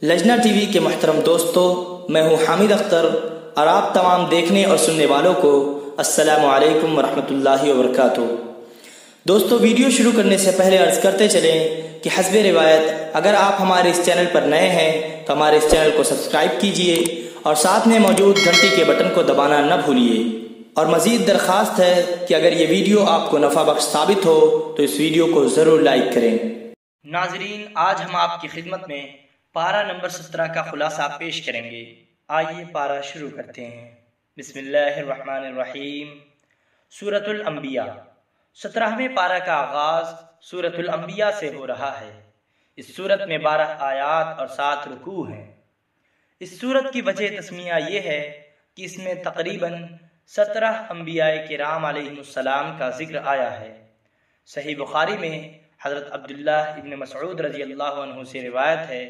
لجنہ T V کے محترم دوستو، میں ہوں حامد اختر اور آپ تمام دیکھنے اور سننے والوں کو السلام علیکم ورحمۃ اللہ وبرکاتہ۔ دوستو، ویڈیو شروع کرنے سے پہلے عرض کرتے چلیں کہ حسب روایت اگر آپ ہمارے اس چینل پر نئے ہیں تو ہمارے اس چینل کو سبسکرائب کیجئے اور ساتھ میں موجود گھنٹی کے بٹن کو دبانا نہ بھولیے، اور مزید درخواست ہے کہ اگر یہ ویڈیو آپ کو نفع بخش ثابت ہو تو اس ویڈیو کو ضرور لائک کریں۔ ناظرین، آج ہم آپ کی خدمت میں پارہ نمبر 17 کا خلاصہ پیش کریں گے۔ آئیے پارہ شروع کرتے ہیں۔ بسم اللہ الرحمن الرحیم۔ سورۃ الانبیاء۔ 17ویں پارہ کا آغاز سورۃ الانبیاء سے ہو رہا ہے۔ اس سورت میں 12 آیات اور 7 رکوع ہیں۔ اس سورت کی وجہ تسمیہ یہ ہے کہ اس میں تقریباً 17 انبیاء کرام علیہم السلام کا ذکر آیا ہے۔ صحیح بخاری میں حضرت عبداللہ ابن مسعود رضی اللہ عنہ سے روایت ہے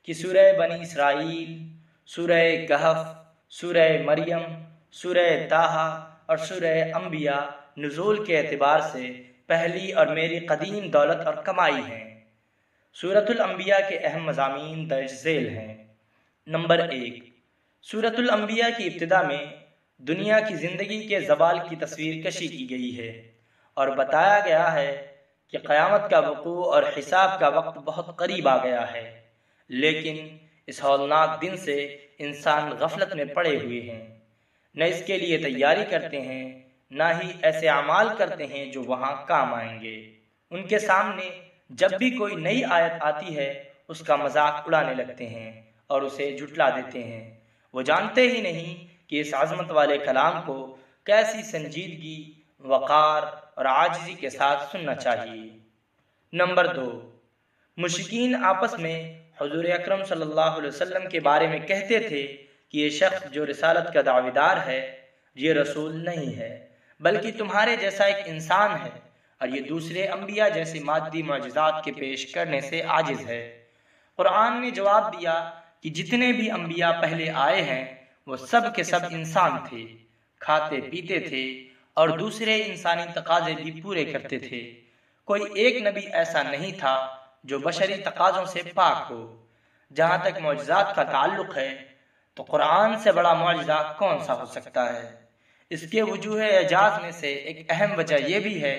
کہ سورہ بنی اسرائیل، سورہ کہف، سورہ مریم، سورہ طٰہٰ اور سورہ انبیاء نزول کے اعتبار سے پہلی اور میری قدیم دولت اور کمائی ہیں۔ سورۃ الانبیاء کے اہم مضامین درج ذیل ہیں۔ نمبر 1، سورۃ الانبیاء کی ابتدا میں دنیا کی زندگی کے زوال کی تصویر کشی کی گئی ہے اور بتایا گیا ہے کہ قیامت کا وقوع اور حساب کا وقت بہت قریب آ گیا ہے، لیکن اس ہولناک دن سے انسان غفلت میں پڑے ہوئے ہیں، نہ اس کے لیے تیاری کرتے ہیں، نہ ہی ایسے اعمال کرتے ہیں جو وہاں کام آئیں گے۔ ان کے سامنے جب بھی کوئی نئی آیت آتی ہے اس کا مذاق اڑانے لگتے ہیں اور اسے جھٹلا دیتے ہیں۔ وہ جانتے ہی نہیں کہ اس عظمت والے کلام کو کیسی سنجیدگی، وقار اور عاجزی کے ساتھ سننا چاہیے۔ نمبر 2، مشرکین آپس میں حضور اکرم صلی اللہ علیہ وسلم کے بارے میں کہتے تھے کہ یہ شخص جو رسالت کا دعویٰ دار ہے یہ رسول نہیں ہے، بلکہ تمہارے جیسا ایک انسان ہے اور یہ دوسرے انبیاء جیسے مادی معجزات کے پیش کرنے سے عاجز ہے۔ قرآن نے جواب دیا کہ جتنے بھی انبیاء پہلے آئے ہیں وہ سب کے سب انسان تھے، کھاتے پیتے تھے اور دوسرے انسانی تقاضے بھی پورے کرتے تھے۔ کوئی ایک نبی ایسا نہیں تھا جو بشری تقاضوں سے پاک ہو۔ جہاں تک معجزات کا تعلق ہے تو قرآن سے بڑا معجزہ کون سا ہو سکتا ہے؟ اس کے وجوہ اعجاز میں سے ایک اہم وجہ یہ بھی ہے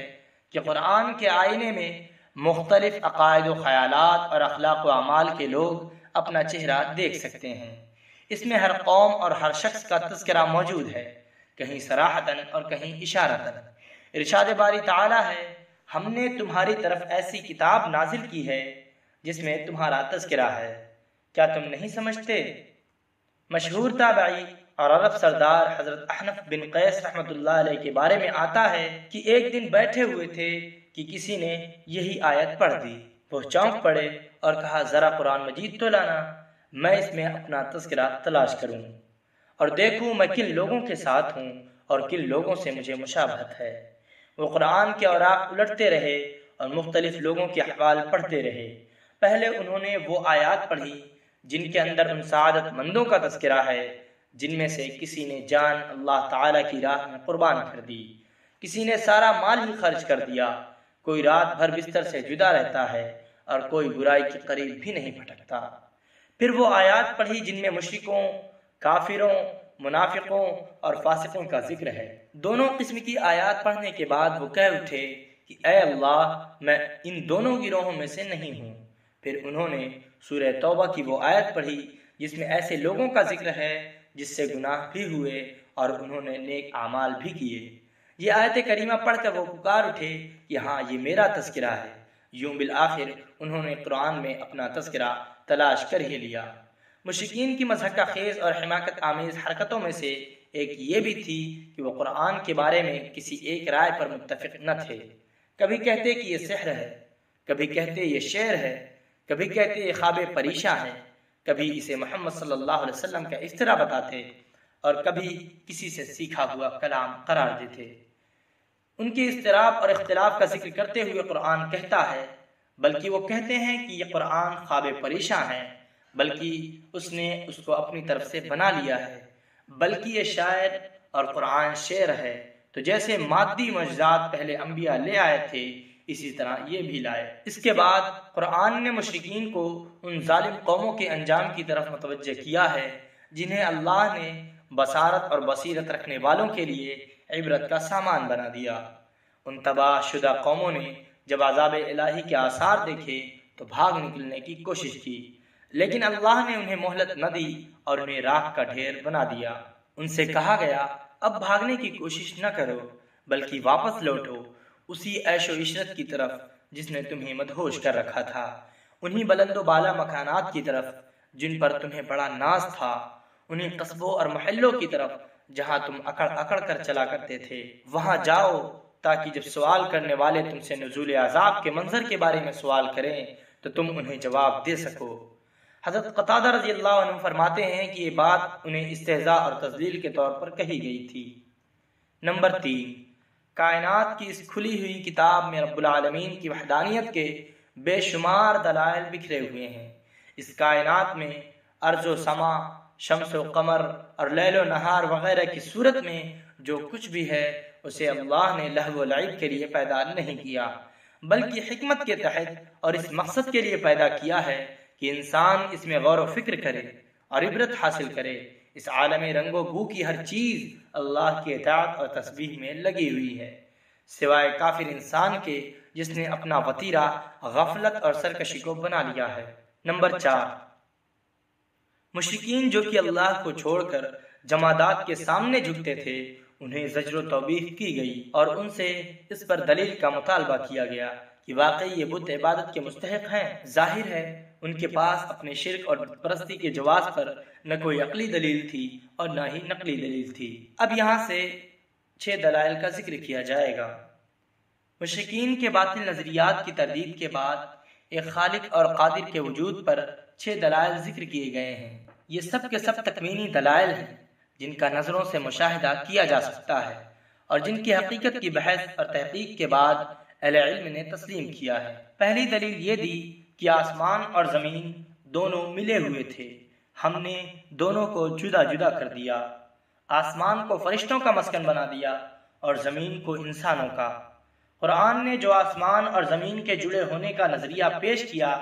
کہ قرآن کے آئینے میں مختلف عقائد و خیالات اور اخلاق و اعمال کے لوگ اپنا چہرہ دیکھ سکتے ہیں۔ اس میں ہر قوم اور ہر شخص کا تذکرہ موجود ہے، کہیں صراحتاً اور کہیں اشارتاً۔ ارشاد باری تعالیٰ ہے، ہم نے تمہاری طرف ایسی کتاب نازل کی ہے جس میں تمہارا تذکرہ ہے، کیا تم نہیں سمجھتے؟ مشہور تابعی اور عرب سردار حضرت احنف بن قیس رحمۃ اللہ علیہ کے بارے میں آتا ہے کہ ایک دن بیٹھے ہوئے تھے کہ کسی نے یہی آیت پڑھ دی۔ وہ چونک پڑے اور کہا، ذرا قرآن مجید تو لانا، میں اس میں اپنا تذکرہ تلاش کروں اور دیکھوں میں کن لوگوں کے ساتھ ہوں اور کن لوگوں سے مجھے مشابہت ہے۔ وہ قرآن کے اوراق الٹتے رہے اور مختلف لوگوں کے احوال پڑھتے رہے۔ پہلے انہوں نے وہ آیات پڑھی جن کے اندر ان سعادت مندوں کا تذکرہ ہے جن میں سے کسی نے جان اللہ تعالیٰ کی راہ میں قربان کر دی، کسی نے سارا مال ہی خرچ کر دیا، کوئی رات بھر بستر سے جدا رہتا ہے اور کوئی برائی کے قریب بھی نہیں پھٹکتا۔ پھر وہ آیات پڑھی جن میں مشرکوں، کافروں، منافقوں اور فاسقوں کا ذکر ہے۔ دونوں قسم کی آیات پڑھنے کے بعد وہ کہہ اٹھے کہ اے اللہ، میں ان دونوں گروہوں میں سے نہیں ہوں۔ پھر انہوں نے سورہ توبہ کی وہ آیت پڑھی جس میں ایسے لوگوں کا ذکر ہے جس سے گناہ بھی ہوئے اور انہوں نے نیک اعمال بھی کیے۔ یہ آیت کریمہ پڑھ کر وہ پکار اٹھے کہ ہاں، یہ میرا تذکرہ ہے۔ یوں بالآخر انہوں نے قرآن میں اپنا تذکرہ تلاش کر ہی لیا۔ مشرکین کی مضحکہ خیز اور حماقت آمیز حرکتوں میں سے ایک یہ بھی تھی کہ وہ قرآن کے بارے میں کسی ایک رائے پر متفق نہ تھے۔ کبھی کہتے کہ یہ سحر ہے، کبھی کہتے یہ شعر ہے، کبھی کہتے یہ خواب پریشاں ہے، کبھی اسے محمد صلی اللہ علیہ وسلم کا افترا بتاتے اور کبھی کسی سے سیکھا ہوا کلام قرار دیتے۔ ان کے اضطراب اور اختلاف کا ذکر کرتے ہوئے قرآن کہتا ہے، بلکہ وہ کہتے ہیں کہ یہ قرآن خواب پریشاں ہے، بلکہ اس نے اس کو اپنی طرف سے بنا لیا ہے، بلکہ یہ شاعر اور قرآن شعر ہے۔ تو جیسے مادی معجزات پہلے انبیاء لے آئے تھے، اسی طرح یہ بھی لائے۔ اس کے بعد قرآن نے مشرکین کو ان ظالم قوموں کے انجام کی طرف متوجہ کیا ہے جنہیں اللہ نے بصارت اور بصیرت رکھنے والوں کے لیے عبرت کا سامان بنا دیا۔ ان تباہ شدہ قوموں نے جب عذاب الہی کے آثار دیکھے تو بھاگ نکلنے کی کوشش کی، لیکن اللہ نے انہیں مہلت نہ دی اور انہیں راکھ کا ڈھیر بنا دیا۔ ان سے کہا گیا اب بھاگنے کی کوشش نہ کرو بلکہ واپس لوٹو اسی عیش و عشرت کی طرف جس نے تمہیں مدہوش کر رکھا تھا، انہی بلند و بالا مکانات کی طرف جن پر تمہیں بڑا ناز تھا، انہی قصبوں اور محلوں کی طرف جہاں تم اکڑ اکڑ کر چلا کرتے تھے۔ وہاں جاؤ تاکہ جب سوال کرنے والے تم سے نزول عذاب کے منظر کے بارے میں سوال کریں تو تم انہیں جواب دے سکو۔ حضرت قتادہ رضی اللہ عنہ فرماتے ہیں کہ یہ بات انہیں استہزاء اور تذلیل کے طور پر کہی گئی تھی۔ نمبر 3، کائنات کی اس کھلی ہوئی کتاب میں رب العالمین کی وحدانیت کے بے شمار دلائل بکھرے ہوئے ہیں۔ اس کائنات میں ارض و سما، شمس و قمر اور لیل و نہار وغیرہ کی صورت میں جو کچھ بھی ہے اسے اللہ نے لہو و لعب کے لیے پیدا نہیں کیا، بلکہ حکمت کے تحت اور اس مقصد کے لیے پیدا کیا ہے کہ انسان اس میں غور و فکر کرے اور عبرت حاصل کرے۔ اس عالم رنگ و بو کی ہر چیز اللہ کی اطاعت اور تسبیح میں لگی ہوئی ہے، سوائے کافر انسان کے جس نے اپنا وتیرہ غفلت اور سرکشی کو بنا لیا ہے۔ نمبر 4، مشرکین جو کہ اللہ کو چھوڑ کر جمادات کے سامنے جھکتے تھے انہیں زجر و توبیخ کی گئی اور ان سے اس پر دلیل کا مطالبہ کیا گیا کہ واقعی یہ بت عبادت کے مستحق ہیں۔ ظاہر ہے ان کے پاس اپنے شرک اور بت پرستی کے جواز پر نہ کوئی عقلی دلیل تھی اور نہ ہی نقلی دلیل تھی۔ اب یہاں سے 6 دلائل کا ذکر کیا جائے گا۔ مشرکین کے باطل نظریات کی تردید کے بعد ایک خالق اور قادر کے وجود پر 6 دلائل ذکر کیے گئے ہیں۔ یہ سب کے سب تکوینی دلائل ہیں جن کا نظروں سے مشاہدہ کیا جا سکتا ہے اور جن کی حقیقت کی بحث اور تحقیق کے بعد اہل علم نے تسلیم کیا ہے۔ پہلی دلیل یہ دی کہ آسمان اور زمین دونوں ملے ہوئے تھے، ہم نے دونوں کو جدا جدا کر دیا، آسمان کو فرشتوں کا مسکن بنا دیا اور زمین کو انسانوں کا۔ قرآن نے جو آسمان اور زمین کے جڑے ہونے کا نظریہ پیش کیا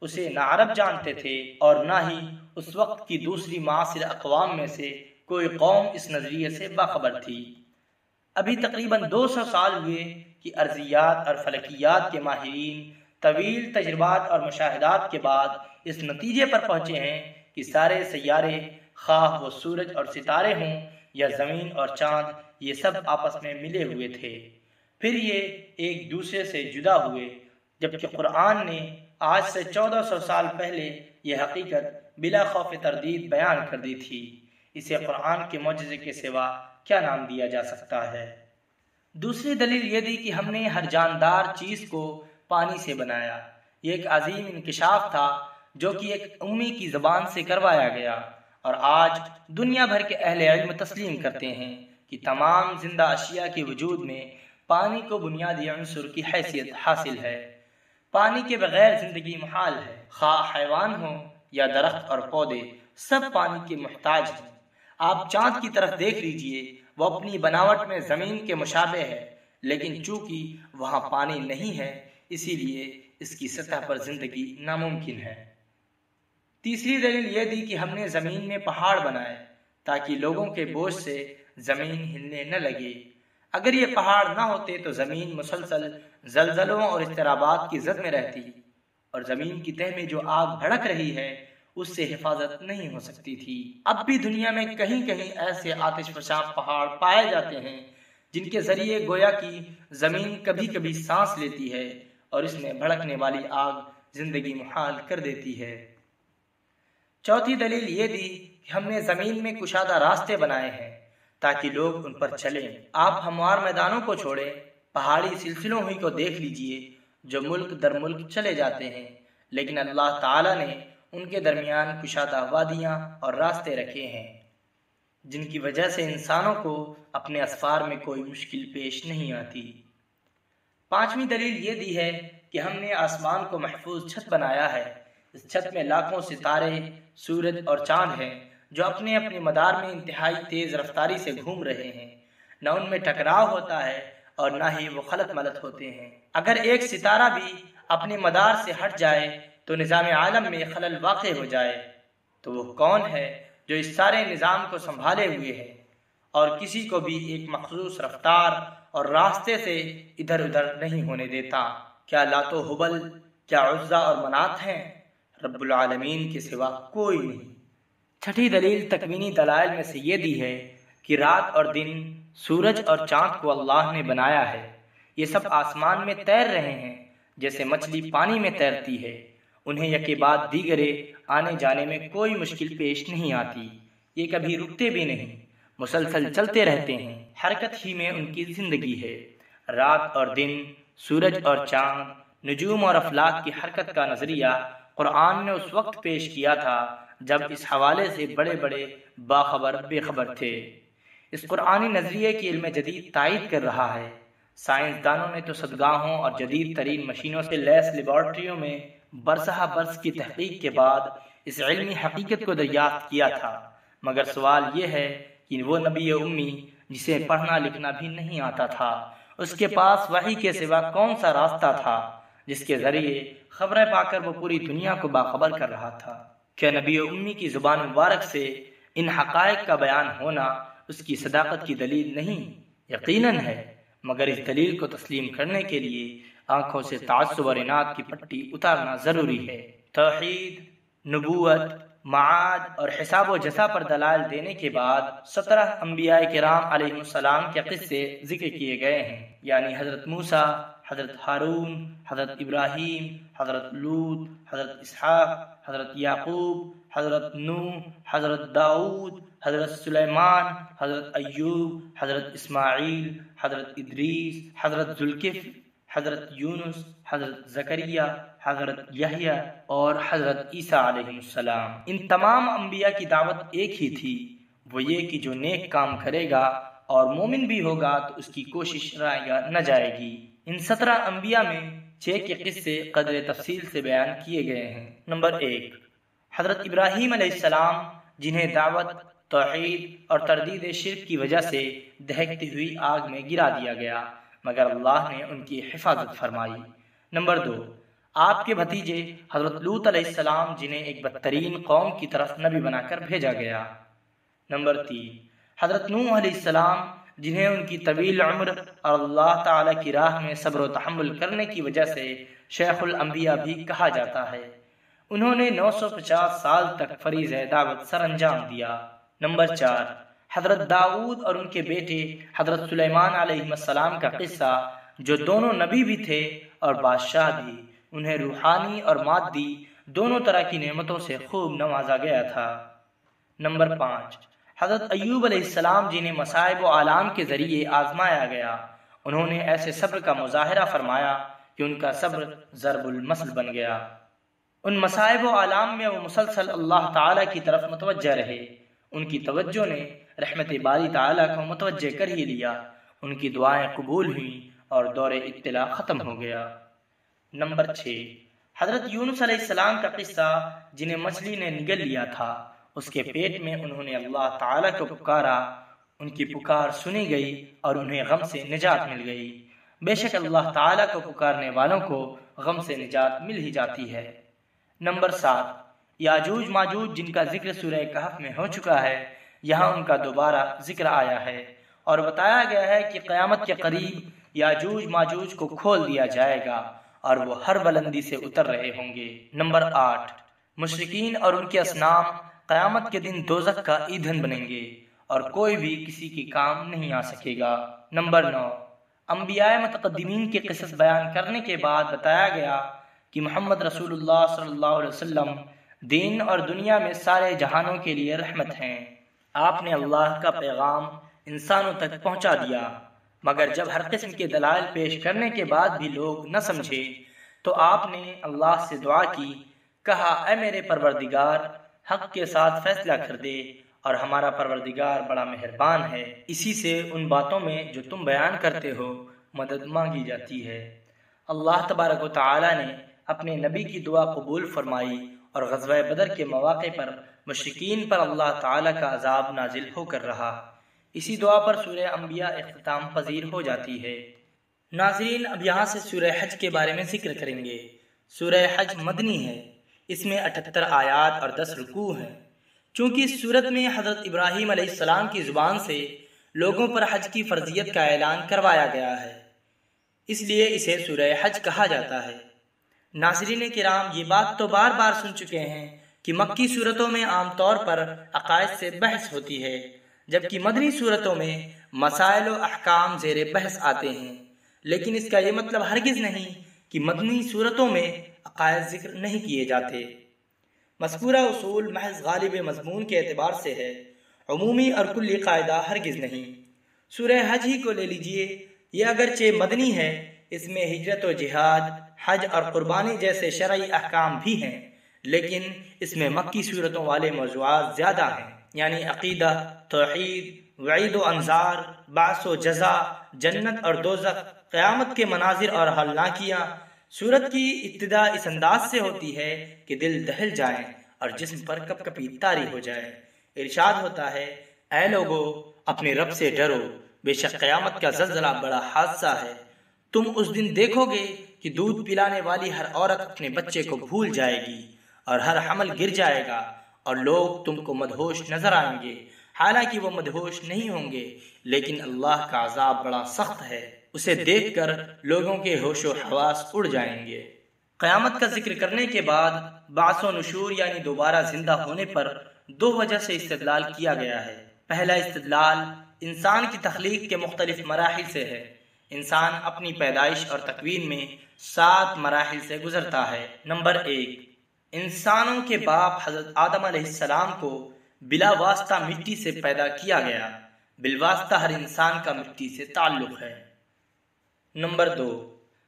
اسے نہ عرب جانتے تھے اور نہ ہی اس وقت کی دوسری معاصر اقوام میں سے کوئی قوم اس نظریے سے باخبر تھی۔ ابھی تقریباً 200 سال ہوئے کہ ارضیات اور فلکیات کے ماہرین طویل تجربات اور مشاہدات کے بعد اس نتیجے پر پہنچے ہیں کہ سارے سیارے، خواہ وہ سورج اور ستارے ہوں یا زمین اور چاند، یہ سب آپس میں ملے ہوئے تھے، پھر یہ ایک دوسرے سے جدا ہوئے، جبکہ قرآن نے آج سے 1400 سال پہلے یہ حقیقت بلا خوف تردید بیان کر دی تھی۔ اسے قرآن کے معجزے کے سوا کیا نام دیا جا سکتا ہے؟ دوسری دلیل یہ دی کہ ہم نے ہر جاندار چیز کو پانی سے بنایا۔ یہ ایک عظیم انکشاف تھا جو کہ ایک امی کی زبان سے کروایا گیا، اور آج دنیا بھر کے اہل علم تسلیم کرتے ہیں کہ تمام زندہ اشیاء کے وجود میں پانی کو بنیادی عنصر کی حیثیت حاصل ہے۔ پانی کے بغیر زندگی محال ہے، خواہ حیوان ہو یا درخت اور پودے، سب پانی کے محتاج ہیں۔ آپ چاند کی طرف دیکھ لیجئے، وہ اپنی بناوٹ میں زمین کے مشابہ ہے، لیکن چونکہ وہاں پانی نہیں ہے اسی لیے اس کی سطح پر زندگی ناممکن ہے۔ تیسری دلیل یہ دی کہ ہم نے زمین میں پہاڑ بنائے تاکہ لوگوں کے بوجھ سے زمین ہلنے نہ لگے۔ اگر یہ پہاڑ نہ ہوتے تو زمین مسلسل زلزلوں اور اضطرابات کی زد میں رہتی، اور زمین کی تہہ میں جو آگ بھڑک رہی ہے اس سے حفاظت نہیں ہو سکتی تھی۔ اب بھی دنیا میں کہیں کہیں ایسے آتش فشاں پہاڑ پائے جاتے ہیں جن کے ذریعے گویا کی زمین کبھی کبھی سانس لیتی ہے اور اس میں بھڑکنے والی آگ زندگی محال کر دیتی ہے۔ چوتھی دلیل یہ دی کہ ہم نے زمین میں کشادہ راستے بنائے ہیں تاکہ لوگ ان پر چلیں۔ آپ ہموار میدانوں کو چھوڑیں، پہاڑی سلسلوں ہی کو دیکھ لیجئے جو ملک در ملک چلے جاتے ہیں، لیکن اللہ تعالیٰ نے ان کے درمیان کشادہ وادیاں اور راستے رکھے ہیں جن کی وجہ سے انسانوں کو اپنے اسفار میں کوئی مشکل پیش نہیں آتی۔ پانچویں دلیل یہ دی ہے کہ ہم نے آسمان کو محفوظ چھت بنایا ہے۔ اس چھت میں لاکھوں ستارے، سورج اور چاند ہیں جو اپنے اپنے مدار میں انتہائی تیز رفتاری سے گھوم رہے ہیں، نہ ان میں ٹکراؤ ہوتا ہے اور نہ ہی وہ خلط ملط ہوتے ہیں۔ اگر ایک ستارہ بھی اپنے مدار سے ہٹ جائے تو نظام عالم میں خلل واقع ہو جائے، تو وہ کون ہے جو اس سارے نظام کو سنبھالے ہوئے ہے اور کسی کو بھی ایک مخصوص رفتار اور راستے سے ادھر ادھر نہیں ہونے دیتا؟ کیا لات و حبل، کیا عزا اور منات ہیں؟ رب العالمین کے سوا کوئی نہیں۔ چھٹی دلیل تکوینی دلائل میں سے یہ دی ہے کہ رات اور دن، سورج اور چاند کو اللہ نے بنایا ہے۔ یہ سب آسمان میں تیر رہے ہیں جیسے مچھلی پانی میں تیرتی ہے۔ انہیں یکے بعد دیگرے آنے جانے میں کوئی مشکل پیش نہیں آتی۔ یہ کبھی رکتے بھی نہیں، مسلسل چلتے رہتے ہیں، حرکت ہی میں ان کی زندگی ہے۔ رات اور دن، سورج اور چاند، نجوم اور افلاک کی حرکت کا نظریہ قرآن نے اس وقت پیش کیا تھا جب اس حوالے سے بڑے بڑے باخبر بے خبر تھے۔ اس قرآنی نظریے کی علم جدید تائید کر رہا ہے۔ سائنسدانوں نے تو صدگاہوں اور جدید ترین مشینوں سے لیس لیبارٹریوں میں برسہ برس کی تحقیق کے بعد اس علمی حقیقت کو دریافت کیا تھا، مگر سوال یہ ہے کہ وہ نبی امی جسے پڑھنا لکھنا بھی نہیں آتا تھا، اس کے پاس وحی کے سوا کون سا راستہ تھا جس کے ذریعے خبریں پا کر وہ پوری دنیا کو باخبر کر رہا تھا؟ کیا نبی امی کی زبان مبارک سے ان حقائق کا بیان ہونا اس کی صداقت کی دلیل نہیں؟ یقیناً ہے، مگر اس دلیل کو تسلیم کرنے کے لیے آنکھوں سے تعصب اور عناد کی پٹی اتارنا ضروری ہے۔ توحید، نبوت، معاد اور حساب و جزا پر دلائل دینے کے بعد 17 انبیاء کرام علیہ السلام کے قصے ذکر کیے گئے ہیں، یعنی حضرت موسیٰ، حضرت ہارون، حضرت ابراہیم، حضرت لوط، حضرت اسحاق، حضرت یعقوب، حضرت نوح، حضرت داؤد، حضرت سلیمان، حضرت ایوب، حضرت اسماعیل، حضرت ادریس، حضرت ذوالکفل، حضرت یونس، حضرت زکریا، حضرت یحییٰ اور حضرت عیسیٰ علیہ السلام۔ ان تمام انبیاء کی دعوت ایک ہی تھی، وہ یہ کہ جو نیک کام کرے گا اور مومن بھی ہوگا تو اس کی کوشش رائے نہ جائے گی۔ ان 17 انبیاء میں 6 کے قصے قدر تفصیل سے بیان کیے گئے ہیں۔ نمبر 1، حضرت ابراہیم علیہ السلام، جنہیں دعوت، توحید اور تردید شرک کی وجہ سے دہکتی ہوئی آگ میں گرا دیا گیا، مگر اللہ نے ان کی حفاظت فرمائی۔ نمبر 2، آپ کے بھتیجے حضرت لوط علیہ السلام، جنہیں ایک بدترین قوم کی طرف نبی بنا کر بھیجا گیا۔ نمبر 3، حضرت نوح علیہ السلام، جنہیں ان کی طویل عمر اور اللہ تعالی کی راہ میں صبر و تحمل کرنے کی وجہ سے شیخ الانبیاء بھی کہا جاتا ہے۔ انہوں نے 950 سال تک فریضہ دعوت سر انجام دیا۔ نمبر 4، حضرت داؤد اور ان کے بیٹے حضرت سلیمان علیہ السلام کا قصہ، جو دونوں نبی بھی تھے اور بادشاہ بھی، انہیں روحانی اور مادی دونوں طرح کی نعمتوں سے خوب نوازا گیا تھا۔ نمبر 5، حضرت ایوب علیہ السلام، جنہیں مصائب و آلام کے ذریعے آزمایا گیا، انہوں نے ایسے صبر کا مظاہرہ فرمایا کہ ان کا صبر ضرب المثل بن گیا۔ ان مصائب و آلام میں وہ مسلسل اللہ تعالیٰ کی طرف متوجہ رہے، ان کی توجہ نے رحمت باری تعالیٰ کو متوجہ کر ہی لیا، ان کی دعائیں قبول ہوئیں اور دور ابتلا ختم ہو گیا۔ نمبر 6، حضرت یونس علیہ السلام کا قصہ، جنہیں مچھلی نے نگل لیا تھا، اس کے پیٹ میں انہوں نے اللہ تعالیٰ کو پکارا، ان کی پکار سنی گئی اور انہیں غم سے نجات مل گئی۔ بے شک اللہ تعالیٰ کو پکارنے والوں کو غم سے نجات مل ہی جاتی ہے۔ نمبر 7، یاجوج ماجوج، جن کا ذکر سورہ کہف میں ہو چکا ہے، یہاں ان کا دوبارہ ذکر آیا ہے اور بتایا گیا ہے کہ قیامت کے قریب یاجوج ماجوج کو کھول دیا جائے گا اور وہ ہر بلندی سے اتر رہے ہوں گے۔ نمبر 8، مشرکین اور ان کے اصنام قیامت کے دن دوزخ کا ایندھن بنیں گے اور کوئی بھی کسی کے کام نہیں آ سکے گا۔ نمبر 9، انبیاء متقدمین کے قصص بیان کرنے کے بعد بتایا گیا کہ محمد رسول اللہ صلی اللہ علیہ وسلم دین اور دنیا میں سارے جہانوں کے لیے رحمت ہیں۔ آپ نے اللہ کا پیغام انسانوں تک پہنچا دیا، مگر جب ہر قسم کے دلائل پیش کرنے کے بعد بھی لوگ نہ سمجھے تو آپ نے اللہ سے دعا کی، کہا اے میرے پروردگار، حق کے ساتھ فیصلہ کر دے، اور ہمارا پروردگار بڑا مہربان ہے، اسی سے ان باتوں میں جو تم بیان کرتے ہو مدد مانگی جاتی ہے۔ اللہ تبارک و تعالی نے اپنے نبی کی دعا قبول فرمائی اور غزوہ بدر کے مواقع پر مشرکین پر اللہ تعالی کا عذاب نازل ہو کر رہا۔ اسی دعا پر سورہ انبیاء اختتام پذیر ہو جاتی ہے۔ ناظرین، اب یہاں سے سورہ حج کے بارے میں ذکر کریں گے۔ سورہ حج مدنی ہے، اس میں 78 آیات اور 10 رکوع ہیں۔ چونکہ اس سورت میں حضرت ابراہیم علیہ السلام کی زبان سے لوگوں پر حج کی فرضیت کا اعلان کروایا گیا ہے، اس لیے اسے سورہ حج کہا جاتا ہے۔ ناظرین کرام، یہ بات تو بار بار سن چکے ہیں کہ مکی صورتوں میں عام طور پر عقائد سے بحث ہوتی ہے، جبکہ مدنی صورتوں میں مسائل و احکام زیر بحث آتے ہیں، لیکن اس کا یہ مطلب ہرگز نہیں کہ مدنی صورتوں میں عقائد ذکر نہیں کیے جاتے۔ مذکورہ اصول محض غالب مضمون کے اعتبار سے ہے، عمومی اور کلی قاعدہ ہرگز نہیں۔ سورہ حج ہی کو لے لیجئے، یہ اگرچہ مدنی ہے، اس میں ہجرت و جہاد، حج اور قربانی جیسے شرعی احکام بھی ہیں، لیکن اس میں مکی صورتوں والے موضوعات زیادہ ہیں، یعنی عقیدہ، توحید، وعید و انذار، بعث و جزا، جنت اور دوزخ، قیامت کے مناظر اور ہولناکیاں۔ سورت کی ابتدا اس انداز سے ہوتی ہے کہ دل دہل جائیں اور جسم پر کپ کپی طاری ہو جائے۔ ارشاد ہوتا ہے، اے لوگو اپنے رب سے ڈرو، بے شک قیامت کا زلزلہ بڑا حادثہ ہے۔ تم اس دن دیکھو گے کہ دودھ پلانے والی ہر عورت اپنے بچے کو بھول جائے گی اور ہر حمل گر جائے گا، اور لوگ تم کو مدہوش نظر آئیں گے، حالانکہ وہ مدہوش نہیں ہوں گے، لیکن اللہ کا عذاب بڑا سخت ہے، اسے دیکھ کر لوگوں کے ہوش و حواس اڑ جائیں گے۔ قیامت کا ذکر کرنے کے بعد بعث و نشور یعنی دوبارہ زندہ ہونے پر 2 وجہ سے استدلال کیا گیا ہے۔ پہلا استدلال انسان کی تخلیق کے مختلف مراحل سے ہے۔ انسان اپنی پیدائش اور تکوین میں 7 مراحل سے گزرتا ہے۔ نمبر 1، انسانوں کے باپ حضرت آدم علیہ السلام کو بلا واسطہ مٹی سے پیدا کیا گیا، بالواسطہ ہر انسان کا مٹی سے تعلق ہے۔ نمبر 2،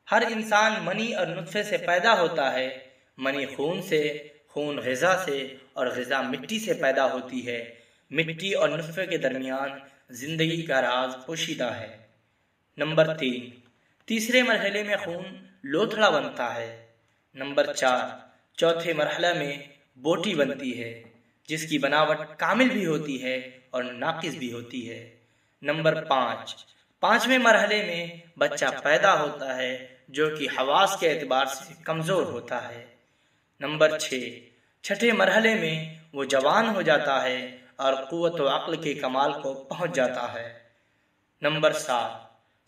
ہر انسان منی اور نطفے سے پیدا ہوتا ہے، منی خون سے، خون غذا سے اور غذا مٹی سے پیدا ہوتی ہے۔ مٹی اور نطفے کے درمیان زندگی کا راز پوشیدہ ہے۔ نمبر 3، تیسرے مرحلے میں خون لوتھڑا بنتا ہے۔ نمبر 4، چوتھے مرحلہ میں بوٹی بنتی ہے، جس کی بناوٹ کامل بھی ہوتی ہے اور ناقص بھی ہوتی ہے۔ نمبر 5، پانچویں مرحلے میں بچہ پیدا ہوتا ہے جو کہ حواس کے اعتبار سے کمزور ہوتا ہے۔ نمبر 6، چھٹے مرحلے میں وہ جوان ہو جاتا ہے اور قوت و عقل کے کمال کو پہنچ جاتا ہے۔ نمبر 7،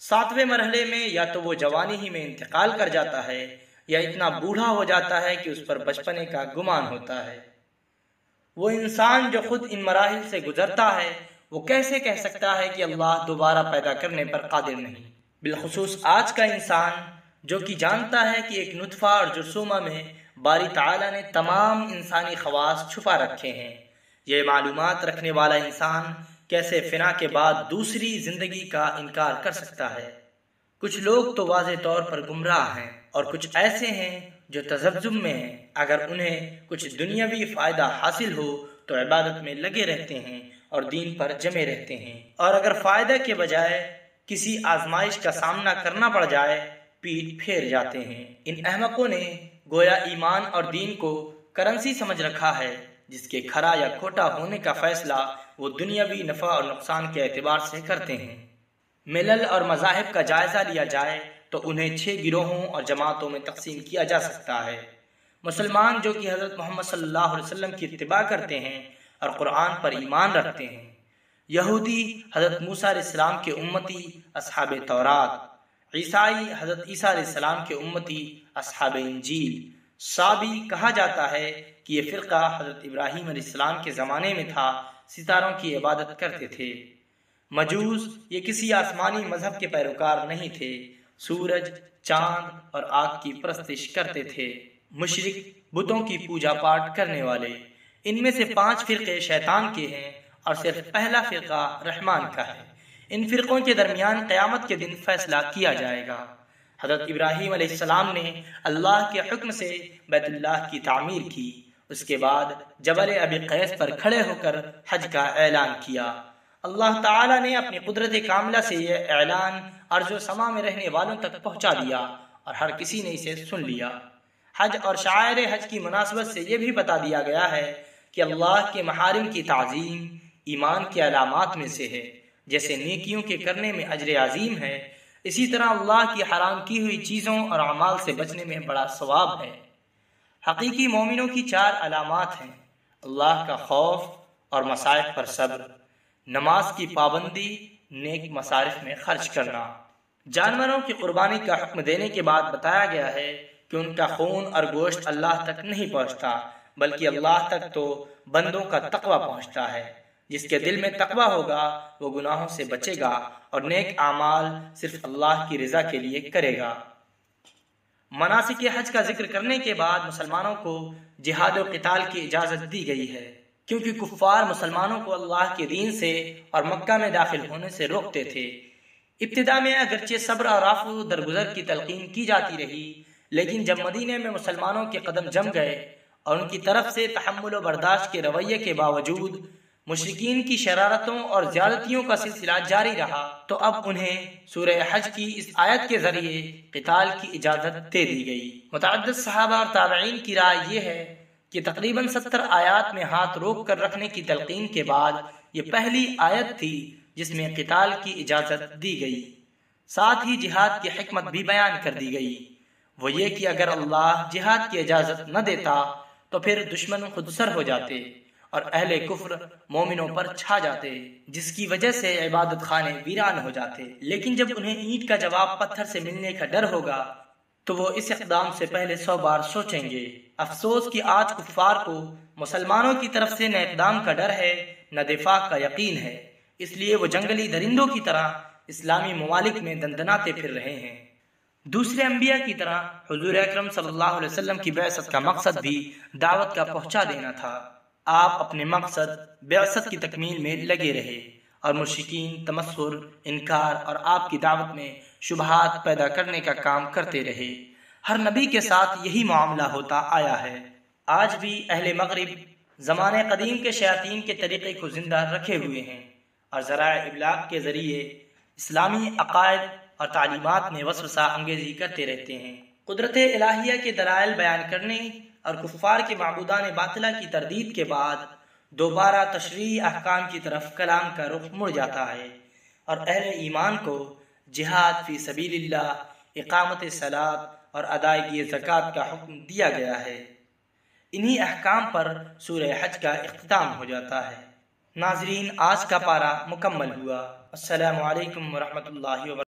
ساتویں مرحلے میں یا تو وہ جوانی ہی میں انتقال کر جاتا ہے یا اتنا بوڑھا ہو جاتا ہے کہ اس پر بچپنے کا گمان ہوتا ہے۔ وہ انسان جو خود ان مراحل سے گزرتا ہے، وہ کیسے کہہ سکتا ہے کہ اللہ دوبارہ پیدا کرنے پر قادر نہیں؟ بالخصوص آج کا انسان جو کہ جانتا ہے کہ ایک نطفہ اور جرثومہ میں باری تعالیٰ نے تمام انسانی خواص چھپا رکھے ہیں۔ یہ معلومات رکھنے والا انسان کیسے فنا کے بعد دوسری زندگی کا انکار کر سکتا ہے؟ کچھ لوگ تو واضح طور پر گمراہ ہیں اور کچھ ایسے ہیں جو تذبذب میں ہیں۔ اگر انہیں کچھ دنیاوی فائدہ حاصل ہو تو عبادت میں لگے رہتے ہیں اور دین پر جمے رہتے ہیں، اور اگر فائدہ کے بجائے کسی آزمائش کا سامنا کرنا پڑ جائے پیٹ پھیر جاتے ہیں۔ ان احمقوں نے گویا ایمان اور دین کو کرنسی سمجھ رکھا ہے، جس کے کھرا یا کھوٹا ہونے کا فیصلہ وہ دنیاوی نفع اور نقصان کے اعتبار سے کرتے ہیں۔ ملل اور مذاہب کا جائزہ لیا جائے تو انہیں 6 گروہوں اور جماعتوں میں تقسیم کیا جا سکتا ہے۔ مسلمان جو کہ حضرت محمد صلی اللہ علیہ وسلم کی اتباع کرتے ہیں اور قرآن پر ایمان رکھتے ہیں۔ یہودی حضرت موسیٰ علیہ السلام کے امتی اصحاب تورات، عیسائی حضرت عیسیٰ علیہ السلام کے امتی اصحاب انجیل۔ صابی کہا جاتا ہے کہ یہ فرقہ حضرت ابراہیم علیہ السلام کے زمانے میں تھا، ستاروں کی عبادت کرتے تھے۔ مجوس یہ کسی آسمانی مذہب کے پیروکار نہیں تھے، سورج، چاند اور آگ کی پرستش کرتے تھے۔ مشرک بتوں کی پوجا پاٹ کرنے والے۔ ان میں سے 5 فرقے شیطان کے ہیں اور صرف پہلا فرقہ رحمان کا ہے۔ ان فرقوں کے درمیان قیامت کے دن فیصلہ کیا جائے گا۔ حضرت ابراہیم علیہ السلام نے اللہ کے حکم سے بیت اللہ کی تعمیر کی، اس کے بعد جبل ابی قیس پر کھڑے ہو کر حج کا اعلان کیا۔ اللہ تعالیٰ نے اپنی قدرت کاملہ سے یہ اعلان ارض و سما میں رہنے والوں تک پہنچا دیا اور ہر کسی نے اسے سن لیا۔ حج اور شعائر حج کی مناسبت سے یہ بھی بتا دیا گیا ہے کہ اللہ کے محارم کی تعظیم ایمان کی علامات میں سے ہے۔ جیسے نیکیوں کے کرنے میں اجر عظیم ہے، اسی طرح اللہ کی حرام کی ہوئی چیزوں اور اعمال سے بچنے میں بڑا ثواب ہے۔ حقیقی مومنوں کی 4 علامات ہیں: اللہ کا خوف اور مصائب پر صبر، نماز کی پابندی، نیک مصارف میں خرچ کرنا۔ جانوروں کی قربانی کا حکم دینے کے بعد بتایا گیا ہے کہ ان کا خون اور گوشت اللہ تک نہیں پہنچتا، بلکہ اللہ تک تو بندوں کا تقوی پہنچتا ہے۔ جس کے دل میں تقوی ہوگا وہ گناہوں سے بچے گا اور نیک اعمال صرف اللہ کی رضا کے لیے کرے گا۔ مناسک حج کا ذکر کرنے کے بعد مسلمانوں کو جہاد و قتال کی اجازت دی گئی ہے، کیونکہ کفار مسلمانوں کو اللہ کے دین سے اور مکہ میں داخل ہونے سے روکتے تھے۔ ابتدا میں اگرچہ صبر اور عفو درگزر کی تلقین کی جاتی رہی، لیکن جب مدینے میں مسلمانوں کے قدم جم گئے اور ان کی طرف سے تحمل و برداشت کے رویے کے باوجود مشرکین کی شرارتوں اور زیادتیوں کا سلسلہ جاری رہا، تو اب انہیں سورہ حج کی اس آیت کے ذریعے قتال کی اجازت دے دی گئی۔ متعدد صحابہ اور تابعین کی رائے یہ ہے کہ تقریباً 70 آیات میں ہاتھ روک کر رکھنے کی تلقین کے بعد یہ پہلی آیت تھی جس میں قتال کی اجازت دی گئی۔ ساتھ ہی جہاد کی حکمت بھی بیان کر دی گئی، وہ یہ کہ اگر اللہ جہاد کی اجازت نہ دیتا تو پھر دشمن خود سر ہو جاتے اور اہل کفر مومنوں پر چھا جاتے، جس کی وجہ سے عبادت خانے ویران ہو جاتے۔ لیکن جب انہیں اینٹ کا جواب پتھر سے ملنے کا ڈر ہوگا تو وہ اس اقدام سے پہلے 100 بار سوچیں گے۔ افسوس کہ آج کفار کو مسلمانوں کی طرف سے نہ اقدام کا ڈر ہے نہ دفاع کا یقین ہے، اس لیے وہ جنگلی درندوں کی طرح اسلامی ممالک میں دندناتے پھر رہے ہیں۔ دوسرے انبیاء کی طرح حضور اکرم صلی اللہ علیہ وسلم کی بعثت کا مقصد بھی دعوت کا پہنچا دینا تھا۔ آپ اپنے مقصد بعثت کی تکمیل میں لگے رہے اور مشرکین تمسخر، انکار اور آپ کی دعوت میں شبہات پیدا کرنے کا کام کرتے رہے۔ ہر نبی کے ساتھ یہی معاملہ ہوتا آیا ہے۔ آج بھی اہل مغرب زمانے قدیم کے شیاطین کے طریقے کو زندہ رکھے ہوئے ہیں اور ذرائع ابلاغ کے ذریعے اسلامی عقائد اور تعلیمات میں وسوسہ انگیزی کرتے رہتے ہیں۔ قدرت الہیہ کے دلائل بیان کرنے اور کفار کے معبودان باطلہ کی تردید کے بعد دوبارہ تشریعی احکام کی طرف کلام کا رخ مڑ جاتا ہے اور اہل ایمان کو جہاد فی سبیل اللہ، اقامت صلاۃ اور ادائیگی زکوٰۃ کا حکم دیا گیا ہے۔ انہی احکام پر سورہ حج کا اختتام ہو جاتا ہے۔ ناظرین، آج کا پارہ مکمل ہوا۔ السلام علیکم ورحمۃ اللہ وبرکاتہ۔